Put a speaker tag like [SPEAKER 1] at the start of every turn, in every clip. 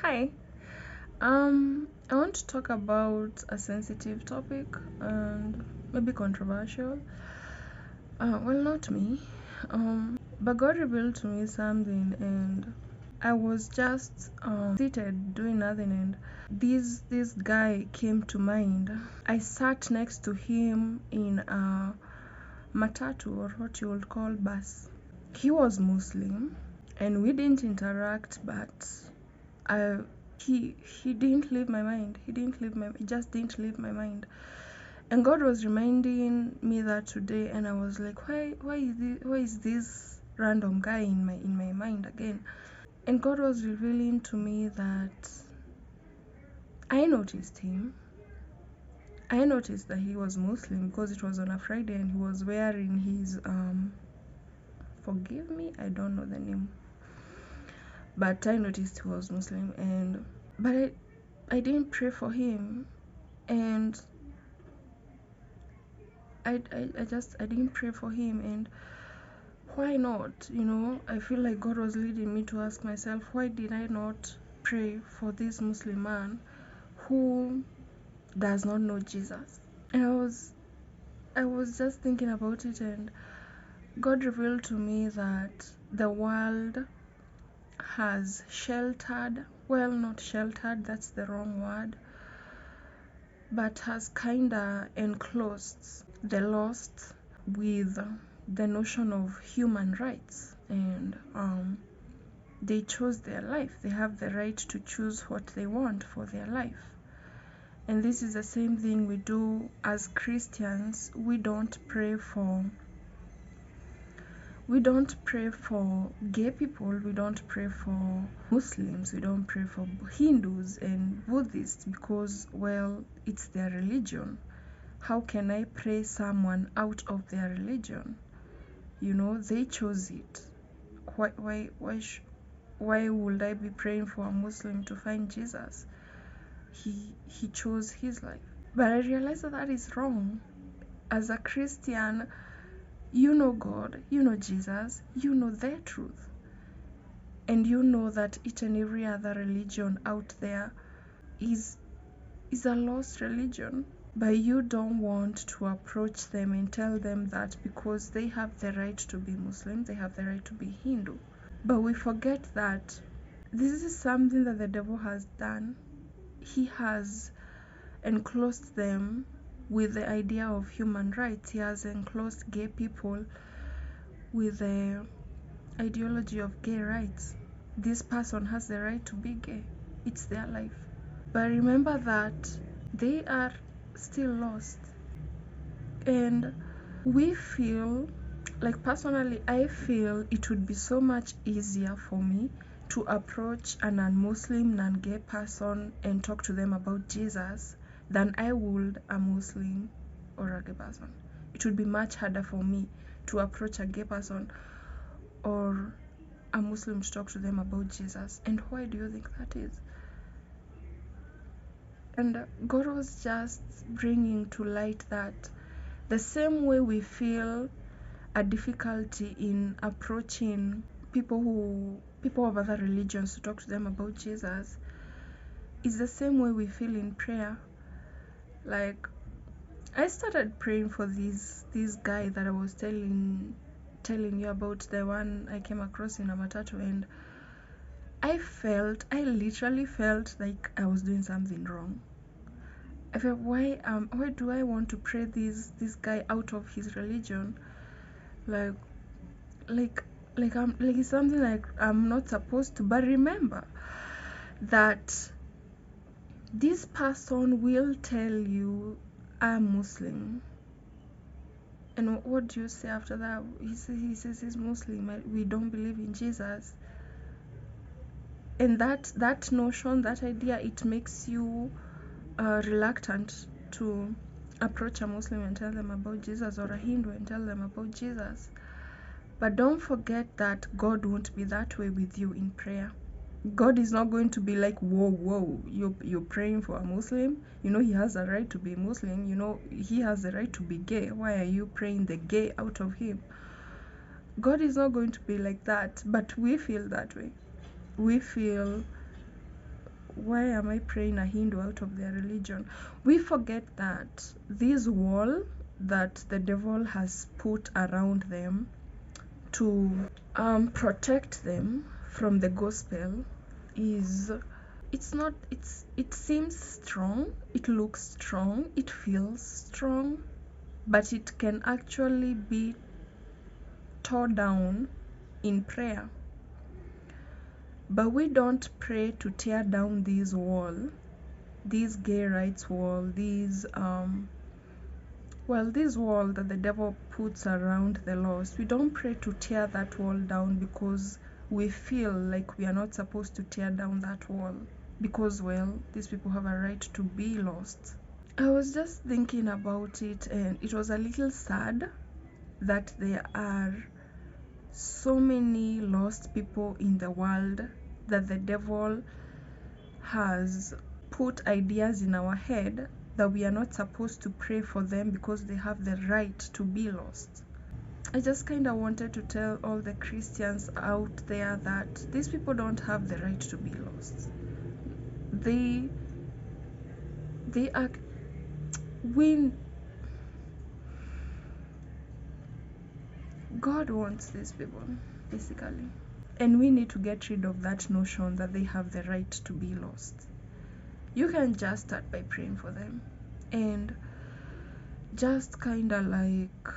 [SPEAKER 1] Hi. I want to talk about a sensitive topic and maybe controversial. Well, not me. But God revealed to me something, and I was just seated doing nothing, and this guy came to mind. I sat next to him in a matatu, or what you would call bus. He was Muslim, and we didn't interact, but I he didn't leave my mind. He just didn't leave my mind. And God was reminding me that today, and I was like, why is this random guy in my mind again? And God was revealing to me that I noticed him. I noticed that he was Muslim because it was on a Friday and he was wearing his forgive me, I don't know the name. But I noticed he was Muslim, and but I didn't pray for him, and I didn't pray for him. And why not? I feel like God was leading me to ask myself, why did I not pray for this Muslim man who does not know Jesus? And I was just thinking about it, and God revealed to me that the world has sheltered, well, not sheltered, that's the wrong word, but has kinda enclosed the lost with the notion of human rights. And they chose their life. They have the right to choose what they want for their life. And this is the same thing we do as Christians. We don't pray for gay people, we don't pray for Muslims, we don't pray for Hindus and Buddhists because, well, it's their religion. How can I pray someone out of their religion? They chose it. Why would I be praying for a Muslim to find Jesus? He chose his life. But I realized that is wrong. As a Christian, you know God, you know Jesus, you know their truth. And you know that each and every other religion out there is a lost religion. But you don't want to approach them and tell them that because they have the right to be Muslim, they have the right to be Hindu. But we forget that this is something that the devil has done. He has enclosed them with the idea of human rights. He has enclosed gay people with the ideology of gay rights. This person has the right to be gay. It's their life. But remember that they are still lost. And we feel, like personally, I feel it would be so much easier for me to approach a non-Muslim, non-gay person and talk to them about Jesus than I would a Muslim or a gay person. It would be much harder for me to approach a gay person or a Muslim to talk to them about Jesus. And why do you think that is? And God was just bringing to light that the same way we feel a difficulty in approaching people of other religions to talk to them about Jesus is the same way we feel in prayer. Like, I started praying for this guy that I was telling you about, the one I came across in a matatu, and I literally felt like I was doing something wrong. I felt, why do I want to pray this guy out of his religion? Like it's something like I'm not supposed to. But remember that this person will tell you, I'm Muslim. And what do you say after that? He says he's Muslim. We don't believe in Jesus. And that notion, that idea, it makes you reluctant to approach a Muslim and tell them about Jesus, or a Hindu and tell them about Jesus. But don't forget that God won't be that way with you in prayer. God is not going to be like, whoa, you're praying for a Muslim, he has a right to be Muslim, he has the right to be gay, why are you praying the gay out of him? God is not going to be like that. But we feel that way. We feel why am I praying a Hindu out of their religion? We forget that this wall that the devil has put around them to protect them from the gospel is, it seems strong, it looks strong, it feels strong, but it can actually be torn down in prayer. But we don't pray to tear down this wall, this gay rights wall, this wall that the devil puts around the lost. We don't pray to tear that wall down because we feel like we are not supposed to tear down that wall, because, well, these people have a right to be lost. I was just thinking about it, and it was a little sad that there are so many lost people in the world, that the devil has put ideas in our head that we are not supposed to pray for them because they have the right to be lost. I just kind of wanted to tell all the Christians out there that these people don't have the right to be lost. They are God wants these people, basically. And we need to get rid of that notion that they have the right to be lost. You can just start by praying for them and just kind of like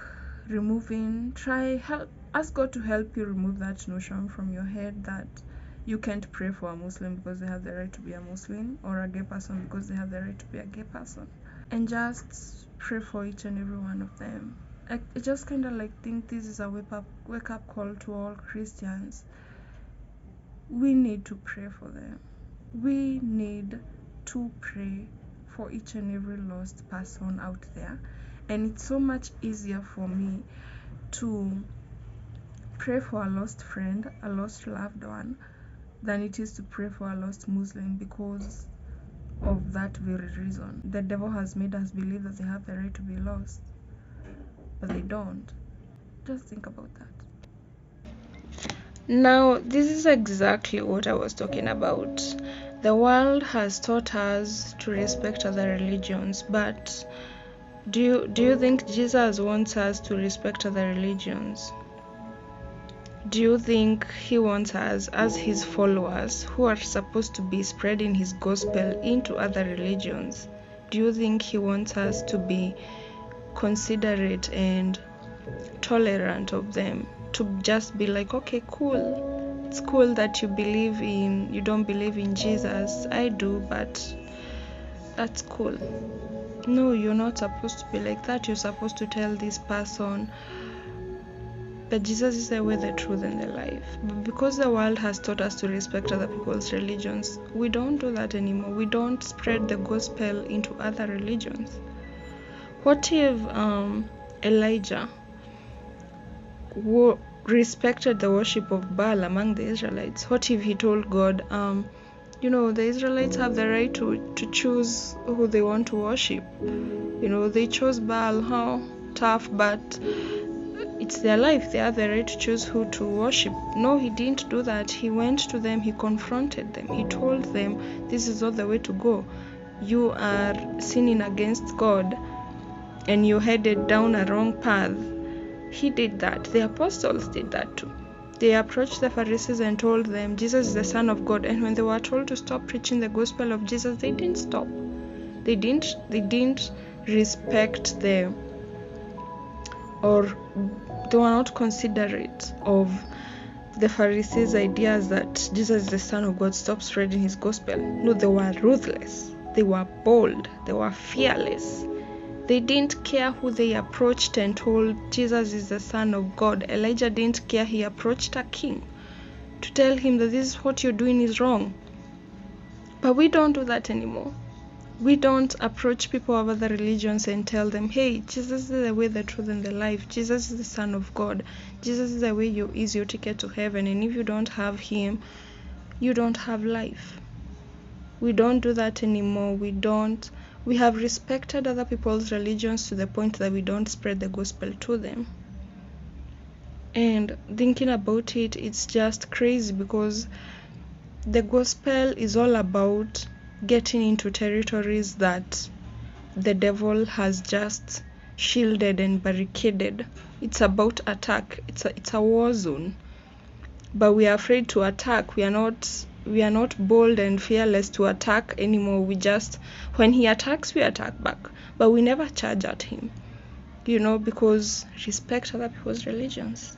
[SPEAKER 1] ask God to help you remove that notion from your head that you can't pray for a Muslim because they have the right to be a Muslim, or a gay person because they have the right to be a gay person, and just pray for each and every one of them. I just kind of like think this is a wake up call to all Christians. We need to pray for them. We need to pray for each and every lost person out there. And it's so much easier for me to pray for a lost friend, a lost loved one, than it is to pray for a lost Muslim, because of that very reason. The devil has made us believe that they have the right to be lost, but they don't. Just think about that. Now, this is exactly what I was talking about. The world has taught us to respect other religions, but do you think Jesus wants us to respect other religions? Do you think he wants us, as his followers, who are supposed to be spreading his gospel into other religions, do you think he wants us to be considerate and tolerant of them? To just be like, okay, cool, it's cool that you don't believe in Jesus, I do, but that's cool. No, you're not supposed to be like that. You're supposed to tell this person that Jesus is the way, the truth, and the life. But because the world has taught us to respect other people's religions, we don't do that anymore. We don't spread the gospel into other religions. What if Elijah respected the worship of Baal among the Israelites? What if he told God, the Israelites have the right to choose who they want to worship. They chose Baal, how tough, but it's their life. They have the right to choose who to worship. No, he didn't do that. He went to them, he confronted them, he told them, this is not the way to go. You are sinning against God, and you're headed down a wrong path. He did that. The apostles did that too. They approached the Pharisees and told them Jesus is the Son of God, and when they were told to stop preaching the gospel of Jesus, they didn't stop. They didn't respect them, or they were not considerate of the Pharisees' ideas that Jesus is the Son of God. Stop spreading his gospel. No, they were ruthless. They were bold. They were fearless. They didn't care who they approached and told Jesus is the Son of God. Elijah didn't care. He approached a king to tell him that this is what you're doing is wrong. But we don't do that anymore. We don't approach people of other religions and tell them, hey, Jesus is the way, the truth, and the life. Jesus is the Son of God. Jesus is the way, is your ticket to heaven. And if you don't have him, you don't have life. We don't do that anymore. We have respected other people's religions to the point that we don't spread the gospel to them. And thinking about it, it's just crazy, because The gospel is all about getting into territories that the devil has just shielded and barricaded. It's about attack. It's a war zone. But we are afraid to attack. We are not bold and fearless to attack anymore. We just, when he attacks, we attack back. But we never charge at him, because respect other people's religions.